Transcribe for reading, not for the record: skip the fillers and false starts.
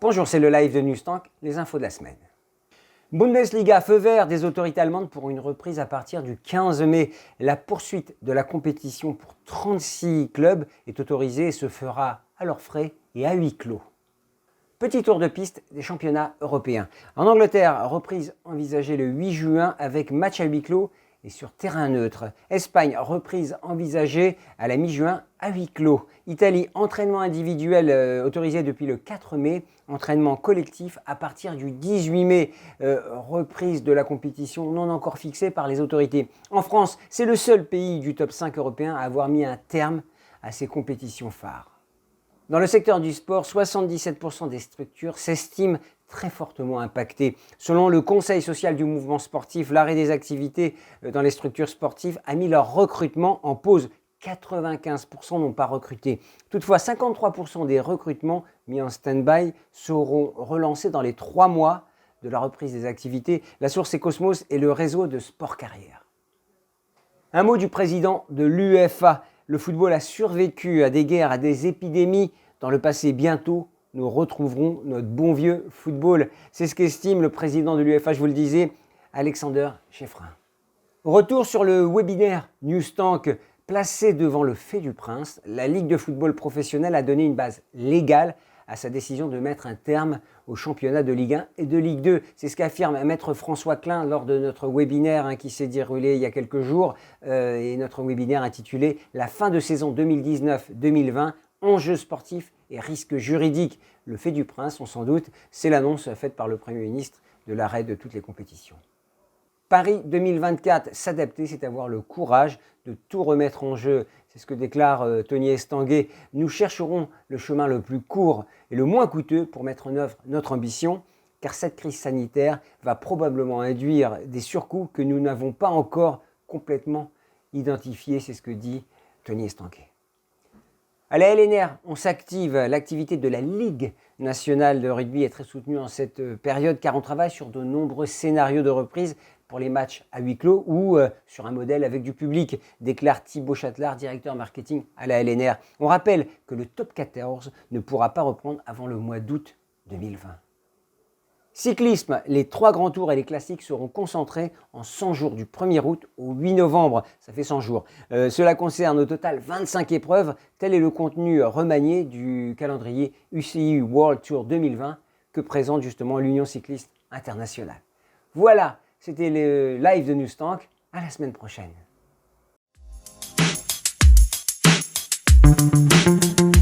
Bonjour, c'est le live de Newstank, les infos de la semaine. Bundesliga, feu vert des autorités allemandes pour une reprise à partir du 15 mai. La poursuite de la compétition pour 36 clubs est autorisée et se fera à leurs frais et à huis clos. Petit tour de piste des championnats européens. En Angleterre, reprise envisagée le 8 juin avec match à huis clos et sur terrain neutre. Espagne, reprise envisagée à la mi-juin à huis clos. Italie, entraînement individuel autorisé depuis le 4 mai. Entraînement collectif à partir du 18 mai. Reprise de la compétition non encore fixée par les autorités. En France, c'est le seul pays du top 5 européen à avoir mis un terme à ces compétitions phares. Dans le secteur du sport, 77% des structures s'estiment très fortement impactées. Selon le Conseil social du mouvement sportif, l'arrêt des activités dans les structures sportives a mis leur recrutement en pause. 95% n'ont pas recruté. Toutefois, 53% des recrutements mis en stand-by seront relancés dans les 3 mois de la reprise des activités. La source est Cosmos et le réseau de sport carrière. Un mot du président de l'UEFA. Le football a survécu à des guerres, à des épidémies. Dans le passé, bientôt, nous retrouverons notre bon vieux football. C'est ce qu'estime le président de l'UEFA, je vous le disais, Alexander Chefrin. Retour sur le webinaire Newstank. Placé devant le fait du prince, la Ligue de football professionnel a donné une base légale à sa décision de mettre un terme au championnat de Ligue 1 et de Ligue 2. C'est ce qu'affirme maître François Klein lors de notre webinaire qui s'est déroulé il y a quelques jours et notre webinaire intitulé « La fin de saison 2019-2020, enjeux sportifs et risques juridiques ». Le fait du prince, on s'en doute, c'est l'annonce faite par le Premier ministre de l'arrêt de toutes les compétitions. Paris 2024, s'adapter, c'est avoir le courage de tout remettre en jeu. C'est ce que déclare Tony Estanguet. Nous chercherons le chemin le plus court et le moins coûteux pour mettre en œuvre notre ambition, car cette crise sanitaire va probablement induire des surcoûts que nous n'avons pas encore complètement identifiés. C'est ce que dit Tony Estanguet. À la LNR, on s'active. L'activité de la Ligue nationale de rugby est très soutenue en cette période car on travaille sur de nombreux scénarios de reprise pour les matchs à huis clos ou sur un modèle avec du public, déclare Thibaut Châtelard, directeur marketing à la LNR. On rappelle que le top 14 ne pourra pas reprendre avant le mois d'août 2020. Cyclisme, les 3 grands tours et les classiques seront concentrés en 100 jours du 1er août au 8 novembre. Ça fait 100 jours. Cela concerne au total 25 épreuves. Tel est le contenu remanié du calendrier UCI World Tour 2020 que présente justement l'Union cycliste internationale. Voilà, c'était le live de Newstank. À la semaine prochaine.